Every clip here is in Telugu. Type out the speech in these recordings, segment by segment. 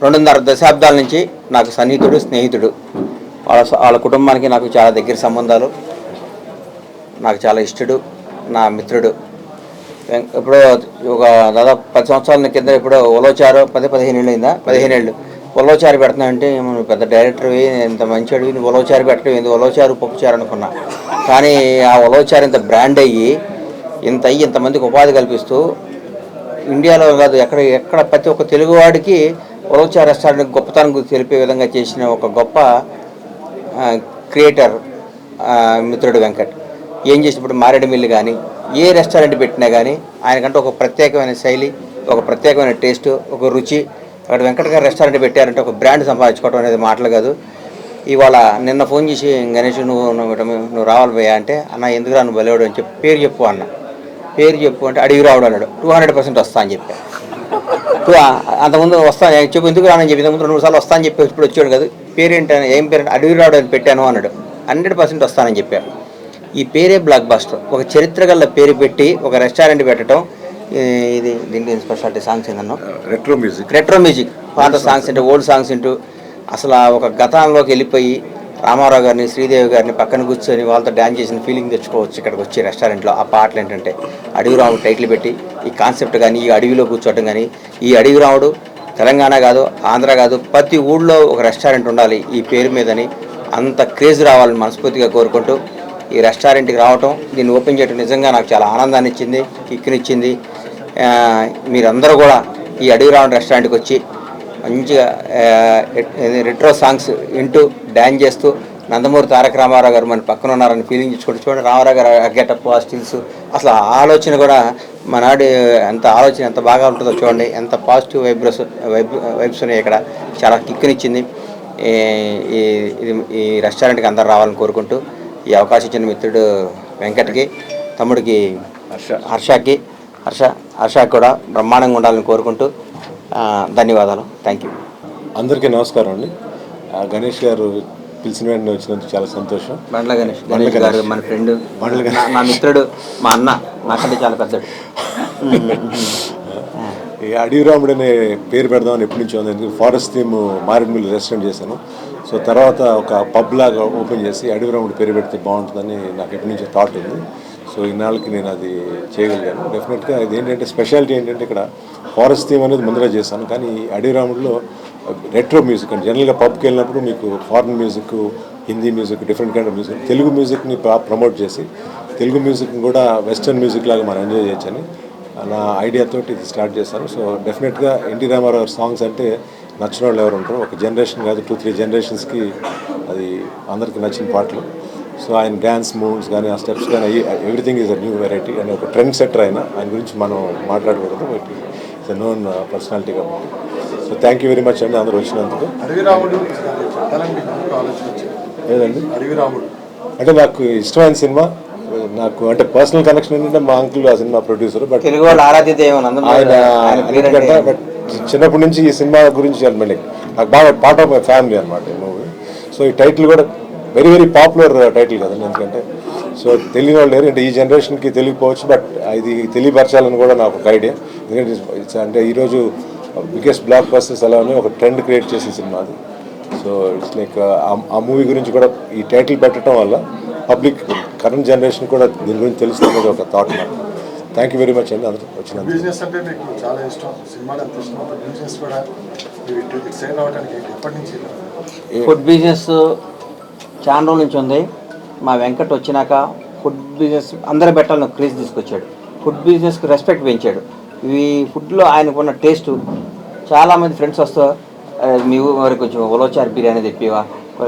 2.5 దశాబ్దాల నుంచి నాకు సన్నిహితుడు, స్నేహితుడు. వాళ్ళ కుటుంబానికి నాకు చాలా దగ్గర సంబంధాలు. నాకు చాలా ఇష్టడు, నా మిత్రుడు. ఎప్పుడో ఒక దాదాపు 10 సంవత్సరాల కింద ఎప్పుడో ఉలవచారు 15 ఏళ్ళు అయిందా, 15 ఏళ్ళు ఉలవచారు పెడుతున్నా అంటే నువ్వు పెద్ద డైరెక్టర్వి, ఇంత మంచివాడివి, నువ్వు ఉలవచారు పెట్టడం ఏంది, ఉలవచారు పప్పుచారు అనుకున్నా. కానీ ఆ ఉలవచారు ఇంత బ్రాండ్ అయ్యి ఇంతమందికి ఉపాధి కల్పిస్తూ ఇండియాలో కాదు ఎక్కడ ప్రతి ఒక్క తెలుగువాడికి ఉలవచారు రెస్టారెంట్ గొప్పతనం తెలిపే విధంగా చేసిన ఒక గొప్ప క్రియేటర్ మిత్రుడు వెంకట్. ఏం చేసినప్పుడు మారేడుమిల్లి కానీ ఏ రెస్టారెంట్ పెట్టినా కానీ ఆయనకంటే ఒక ప్రత్యేకమైన శైలి, ఒక ప్రత్యేకమైన టేస్ట్, ఒక రుచి. అక్కడ వెంకట గారు రెస్టారెంట్ పెట్టారంటే ఒక బ్రాండ్ సంపాదించుకోవడం అనేది మాటలు కాదు. ఇవాళ నిన్న ఫోన్ చేసి గణేష్ నువ్వు రావాలి పోయా అంటే, అన్న ఎందుకు రా నువ్వు బలేవాడు అని చెప్పి పేరు చెప్పు అన్న. పేరు చెప్పు అంటే అడిగి రావడం అన్నాడు. 200% వస్తా అని చెప్పా. అంతకుముందు వస్తాను చెప్పు, ఎందుకు రానని చెప్పి ఇంతకుముందు 2 సార్లు వస్తా అని చెప్పి ఇప్పుడు వచ్చాడు కదా. పేరు ఏంటని, ఏం పేరు అంటే అడిగి రావడం అని పెట్టాను అన్నాడు. 100% వస్తానని చెప్పాను. ఈ పేరే బ్లాక్ బస్టర్. ఒక చరిత్ర గల పేరు పెట్టి ఒక రెస్టారెంట్ పెట్టడం, ఇది దీంట్లో స్పెషాలిటీ సాంగ్స్ ఏందన్నా రెట్రో మ్యూజిక్, పాత సాంగ్స్ అంటే ఓల్డ్ సాంగ్స్ ఇంటూ అసలు ఒక గతంలోకి వెళ్ళిపోయి రామారావు గారిని, శ్రీదేవి గారిని పక్కన కూర్చొని వాళ్ళతో డ్యాన్స్ చేసిన ఫీలింగ్ తెచ్చుకోవచ్చు ఇక్కడికి వచ్చి రెస్టారెంట్లో. ఆ పాటలు ఏంటంటే అడవి రాముడు టైటిల్ పెట్టి ఈ కాన్సెప్ట్ కానీ, ఈ అడవిలో కూర్చోవటం కానీ, ఈ అడవి రాముడు తెలంగాణ కాదు, ఆంధ్ర కాదు, ప్రతి ఊళ్ళో ఒక రెస్టారెంట్ ఉండాలి ఈ పేరు మీదని అంత క్రేజ్ రావాలని మనస్ఫూర్తిగా కోరుకుంటూ ఈ రెస్టారెంట్కి రావటం, దీన్ని ఓపెన్ చేయడం నిజంగా నాకు చాలా ఆనందాన్ని ఇచ్చింది, కిక్కినిచ్చింది. మీరందరూ కూడా ఈ అడవి రాముడు రెస్టారెంట్కి వచ్చి మంచిగా రెట్రో సాంగ్స్ వింటూ డ్యాన్స్ చేస్తూ నందమూరి తారక రామారావు గారు మన పక్కన ఉన్నారని ఫీలింగ్ ఇచ్చుకుంటూ చూడండి. రామారావు గారు గెటప్, స్టిల్స్, అసలు ఆలోచన కూడా మనాడు ఆలోచన ఎంత బాగా ఉంటుందో చూడండి. ఎంత పాజిటివ్ వైబ్స్ ఉన్నాయి ఇక్కడ. చాలా కిక్కినిచ్చింది. ఈ రెస్టారెంట్కి అందరు రావాలని కోరుకుంటూ ఈ అవకాశం ఇచ్చిన మిత్రుడు వెంకట్కి, తమ్ముడికి హర్షకి కూడా బ్రహ్మాండంగా ఉండాలని కోరుకుంటూ ధన్యవాదాలు. Thank you. అందరికీ నమస్కారం అండి. గణేష్ గారు పిలిచిన వెంటనే వచ్చినందుకు చాలా సంతోషం. బండ్ల గణేష్ గారు మన ఫ్రెండ్, నా మిత్రుడు, మా అన్న, నాకంటే చాలా పెద్దడు. ఈ అడవి రాముడు అనే పేరు పెడదామని ఎప్పటి నుంచో ఉంది. ఫారెస్ట్ థీమ్ మారేడుమిల్లి రెస్టారెంట్ చేశాను. సో తర్వాత ఒక పబ్ లాగా ఓపెన్ చేసి అడవి రాముడు పేరు పెడితే బాగుంటుందని నాకు ఎప్పటి నుంచో థాట్ ఉంది. సో ఇన్నాళ్ళకి నేను అది చేయగలిగాను. డెఫినెట్గా ఇది ఏంటంటే స్పెషాలిటీ ఏంటంటే ఇక్కడ ఫారెస్ట్ థీమ్ అనేది ముందర చేశాను. కానీ అడవి రాముడిలో రెట్రో మ్యూజిక్ అంటే జనరల్గా పబ్కి వెళ్ళినప్పుడు మీకు foreign music, Hindi music, different kind of music, Telugu మ్యూజిక్ని ప్రమోట్ చేసి తెలుగు మ్యూజిక్ని కూడా వెస్టర్న్ మ్యూజిక్ లాగా మనం ఎంజాయ్ చేయొచ్చని నా ఐడియాతో ఇది స్టార్ట్ చేశాను. సో డెఫినెట్గా ఎన్టీ రామారావు సాంగ్స్ అంటే నచ్చిన వాళ్ళు ఎవరు ఉంటారు, ఒక జనరేషన్ కాదు 2-3 జనరేషన్స్కి అది అందరికీ నచ్చిన పాటలు. సో ఆయన డ్యాన్స్ మూవ్స్ కానీ, ఆ స్టెప్స్ కానీ, everything is a new variety అని ఒక ట్రెండ్ సెటర్ ఆయన గురించి మనం మాట్లాడకూడదు. ఇట్స్ అ నోన్ పర్సనాలిటీ కాబట్టి. So thank you very much అండి అందరూ వచ్చినందుకు. లేదండి, అంటే నాకు ఇష్టమైన సినిమా, నాకు అంటే పర్సనల్ కనెక్షన్ ఏంటంటే మా అంకుల్ ఆ సినిమా ప్రొడ్యూసర్. బట్ ఆయన బట్ చిన్నప్పటి నుంచి ఈ సినిమా గురించి నాకు బాగా పార్ట్ ఆఫ్ మై ఫ్యామిలీ అనమాట ఈ మూవీ. సో ఈ టైటిల్ కూడా వెరీ వెరీ పాపులర్ టైటిల్ కదండి. ఎందుకంటే సో తెలియని వాళ్ళు లేరు, అంటే ఈ జనరేషన్కి తెలియకపోవచ్చు, బట్ ఇది తెలియపరచాలని కూడా నాకు ఒక ఐడియా. ఎందుకంటే అంటే ఈరోజు బిగ్గెస్ట్ బ్లాక్ బస్టర్స్ అలానే ఒక ట్రెండ్ క్రియేట్ చేసిన సినిమా అది. సో ఇట్స్ లైక్ ఆ మూవీ గురించి కూడా ఈ టైటిల్ పెట్టడం వల్ల పబ్లిక్ కరెంట్ జనరేషన్ కూడా దీని గురించి తెలుస్తుంది ఒక థాట్ నాకు. థ్యాంక్ యూ వెరీ మచ్ అండి అందరూ వచ్చినందుకు. ఫుడ్ బిజినెస్ చాలా రోజుల నుంచి ఉంది. మా వెంకట్ వచ్చినాక ఫుడ్ బిజినెస్ అందరూ పెట్టాలని క్రేజ్ తీసుకొచ్చాడు. ఫుడ్ బిజినెస్కి రెస్పెక్ట్ పెంచాడు. ఈ ఫుడ్లో ఆయనకున్న టేస్ట్ చాలామంది ఫ్రెండ్స్ వస్తూ మీ ఊరి కొంచెం ఉలవచారు బిర్యానీ తెప్పివా,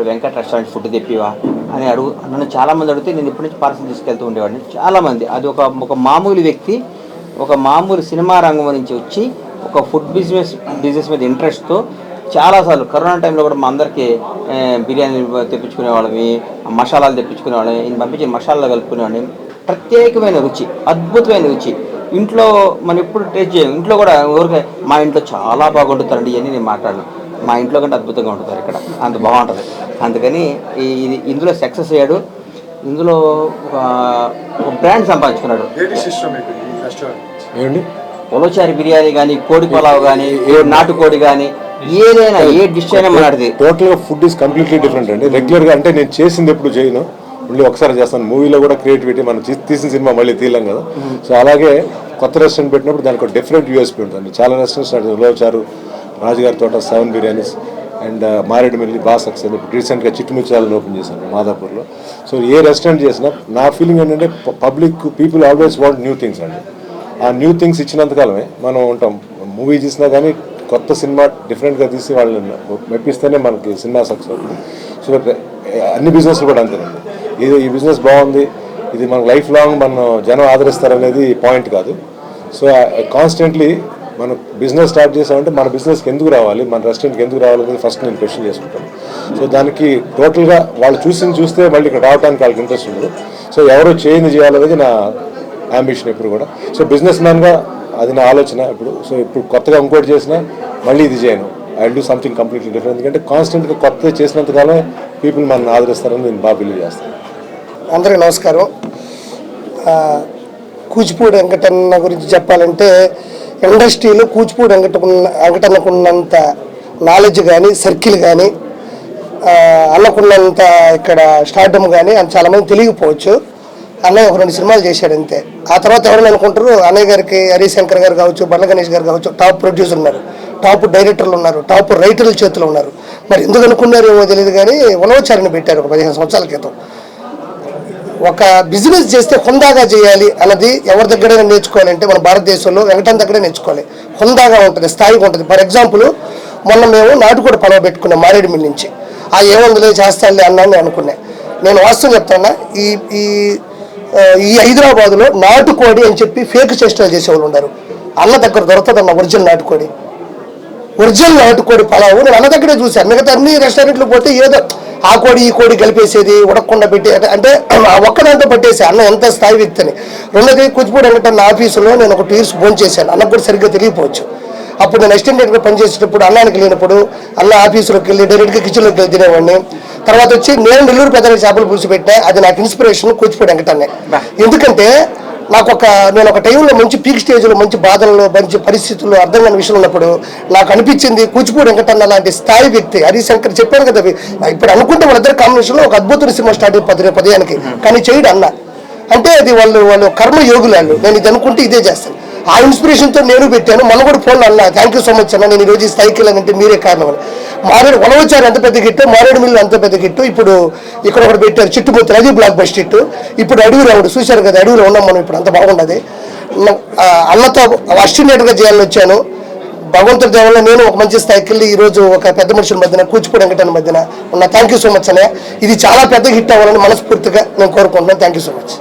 వెంకట్ రెస్టారెంట్ ఫుడ్ తెప్పివా అని నన్ను చాలామంది అడిగితే నేను ఇప్పటి నుంచి పార్సల్ తీసుకెళ్తూ ఉండేవాడిని. చాలామంది అది ఒక మామూలు వ్యక్తి, ఒక మామూలు సినిమా రంగం నుంచి వచ్చి ఒక ఫుడ్ బిజినెస్ మీద ఇంట్రెస్ట్తో చాలాసార్లు కరోనా టైంలో కూడా మా అందరికీ బిర్యానీ తెప్పించుకునేవాళ్ళమి, మసాలాలు తెప్పించుకునేవాళ్ళమి, ఈయన పంపించిన మసాలాలు కలుపుకునేవాడిని. ప్రత్యేకమైన రుచి, అద్భుతమైన రుచి. ఇంట్లో మనం ఎప్పుడు టేస్ట్ చేయం. ఇంట్లో కూడా ఊరికే మా ఇంట్లో చాలా బాగా వండుతారండి ఇవన్నీ నేను మాట్లాడను. మా ఇంట్లో కంటే అద్భుతంగా వండుతారు ఇక్కడ, అంత బాగుంటుంది. అందుకని ఇందులో సక్సెస్ అయ్యాడు. ఇందులో ఒక బ్రాండ్ సంపాదించుకున్నాడు. ఉలవచారి బిర్యానీ కానీ, కోడి పలావ్ కానీ, నాటుకోడి కానీ, ఏదైనా ఏ డిష్ అయినా మాట్లాడితే టోటల్గా ఫుడ్ ఈస్ కంప్లీట్లీ డిఫరెంట్ అండి. రెగ్యులర్గా అంటే నేను చేసింది ఎప్పుడు చేయను, మళ్ళీ ఒకసారి చేస్తాను. మూవీలో కూడా క్రియేటివిటీ, మనం తీసిన సినిమా మళ్ళీ తీయలేం కదా. సో అలాగే కొత్త రెస్టారెంట్ పెట్టినప్పుడు దానికి ఒక డిఫరెంట్ యూఎస్పీ ఉంటుంది. చాలా రెస్టారెంట్స్ ఉలవచారు, రాజుగారి తోట, 7 బిర్యానీస్ అండ్ మారేడుమిల్లి బాగా సక్సెస్. ఇప్పుడు రీసెంట్గా చిట్టుముచ్చాలను ఓపెన్ చేశాను మాదాపూర్లో. సో ఏ రెస్టారెంట్ చేసినా నా ఫీలింగ్ ఏంటంటే people always want new things అండి. ఆ న్యూ థింగ్స్ ఇచ్చినంతకాలమే మనం ఉంటాం. మూవీ చూసినా కానీ కొత్త సినిమా డిఫరెంట్గా తీసి వాళ్ళని మెప్పిస్తేనే మనకి సినిమా సక్సెస్ అవుతుంది. సో అన్ని బిజినెస్లు కూడా అంతేనండి. ఈ బిజినెస్ బాగుంది, ఇది మనకు లైఫ్ లాంగ్ మనం జనం ఆదరిస్తారనేది పాయింట్ కాదు. సో కాన్స్టెంట్లీ మనం బిజినెస్ స్టార్ట్ చేసామంటే మన బిజినెస్కి ఎందుకు రావాలి, మన రెస్టారెంట్కి ఎందుకు రావాలనేది ఫస్ట్ నేను క్వశ్చన్ చేసుకుంటాను. సో దానికి టోటల్గా వాళ్ళు చూస్తే మళ్ళీ ఇక్కడ రావడానికి వాళ్ళకి ఇంట్రెస్ట్ ఉండదు. సో ఎవరో చేయాలనేది నా అంబిషన్ ఎప్పుడు కూడా. సో బిజినెస్ మ్యాన్గా అది నా ఆలోచన ఇప్పుడు. సో ఇప్పుడు కొత్తగా ఇంకోటి చేసినా మళ్ళీ ఇది చేయను, I do something completely different. ఎందుకంటే కాన్స్టెంట్గా కొత్తగా చేసినంతకాలం పీపుల్ మనల్ని ఆదరిస్తారని నేను బాగా బిలీవ్ చేస్తాను. అందరికీ నమస్కారం. కూచిపూడి వెంకటన్న గురించి చెప్పాలంటే ఇండస్ట్రీలో కూచిపూడి వెంకటన్నకున్నంత నాలెడ్జ్ కానీ, సర్కిల్ కానీ, అన్నకున్నంత ఇక్కడ స్టార్డమ్ కానీ అని చాలామంది తెలియకపోవచ్చు. అన్నయ్య ఒక 2 సినిమాలు చేశాడు అంతే. ఆ తర్వాత ఎవరైనా అనుకుంటారు అన్నయ్య గారికి హరిశంకర్ గారు కావచ్చు, బండ్ల గణేష్ గారు కావచ్చు, టాప్ ప్రొడ్యూసర్ ఉన్నారు, టాప్ డైరెక్టర్లు ఉన్నారు, టాప్ రైటర్ల చేతిలో ఉన్నారు. మరి ఎందుకు అనుకున్నారో ఏమో తెలియదు కానీ ఉలవచారిని పెట్టారు ఒక 15 సంవత్సరాల క్రితం. ఒక బిజినెస్ చేస్తే హుందాగా చేయాలి అన్నది ఎవరి దగ్గరైనా నేర్చుకోవాలంటే మన భారతదేశంలో వెంకటన్న దగ్గరే నేర్చుకోవాలి. హుందాగా ఉంటుంది, స్థాయిగా ఉంటుంది. ఫర్ ఎగ్జాంపుల్ మొన్న మేము నాటుకోడి పడవ పెట్టుకున్నాం మారేడుమిల్లి నుంచి. ఆ ఏముందిలే చేస్తానులే అన్నాను అనుకున్నాను. నేను వాస్తవం చెప్తాను, ఈ హైదరాబాద్లో నాటుకోడి అని చెప్పి ఫేక్ చేష్టలు చేసేవాళ్ళు ఉన్నారు. అన్న దగ్గర దొరుకుతుందన్న ఒరిజినల్ నాటుకోడి పలావు నేను అన్న దగ్గరే చూశాను. మిగతా అన్ని రెస్టారెంట్లు పోతే ఏదో ఆ కోడి ఈ కోడి కలిపేసేది, ఉడకకుండా పెట్టి అంటే ఆ ఒక్కదాంతో పట్టేసి అన్న ఎంత స్థాయి వ్యక్తిని. రెండోది కూచిపూడి వెంకటన్న ఆఫీసులో నేను ఒక 2 years భోజనం చేశాను. అన్నకు కూడా సరిగ్గా తెలియకపోవచ్చు. అప్పుడు నేను అసిస్టెంట్గా పనిచేసేటప్పుడు అన్నానికి లేనప్పుడు అన్న ఆఫీసులోకి వెళ్ళి డైరెక్ట్గా కిచెన్లోకి వెళ్ళి తినేవాడిని. తర్వాత వచ్చి నేను నెల్లూరు పెద్దలకు చేపలు పులుసు పెట్టా. అది నాకు ఇన్స్పిరేషన్ కూచిపూడి వెంకటన్నే. ఎందుకంటే నేను ఒక టైంలో మంచి పీక్ స్టేజ్లో, మంచి బాధల్లో, మంచి పరిస్థితుల్లో, అర్థం కాని విషయం ఉన్నప్పుడు నాకు అనిపించింది కూచిపూడి వెంకటన్న లాంటి స్థాయి వ్యక్తి. హరిశంకర్ చెప్పాను కదా, ఇప్పుడు అనుకుంటే వాళ్ళిద్దరు కాంబినేషన్లో ఒక అద్భుతమైన సినిమా స్టార్ట్ అయిపోతుంది పదయానికి. కానీ చేయడు అన్న. అంటే అది వాళ్ళు కర్మ యోగులాళ్ళు. నేను ఇది అనుకుంటే ఇదే చేస్తాను. ఆ ఇన్స్పిరేషన్తో నేను పెట్టాను. మన కూడా ఫోన్లో అన్న థ్యాంక్ యూ సో మచ్ అన్న, నేను ఈరోజు ఈ స్థాయికి వెళ్ళానంటే మీరే కారణం అని. ఉలవచారు అంత పెద్ద గిట్టు, మారేడుమిల్లి అంత పెద్ద గిట్టు. ఇప్పుడు ఇక్కడ ఒకటి పెట్టారు చిట్టుమూర్తి, అది బ్లాక్ బస్టర్ హిట్. ఇప్పుడు అడవి రావుడు చూశారు కదా, అడవిలో ఉన్నాం మనం ఇప్పుడు, అంత బాగుండదు. అన్నతో అసిస్టెంట్గా చేయాలని వచ్చాను. భగవంతుడి దేవల్ల నేను ఒక మంచి స్థాయికి వెళ్ళి ఈరోజు ఒక పెద్ద మనుషుల మధ్యన కూచిపూడి వెంకటన్న మధ్యన ఉన్న. థ్యాంక్ యూ సో మచ్ అనే. ఇది చాలా పెద్ద హిట్ అవ్వాలని మనస్ఫూర్తిగా నేను కోరుకుంటున్నాను. Thank you so much.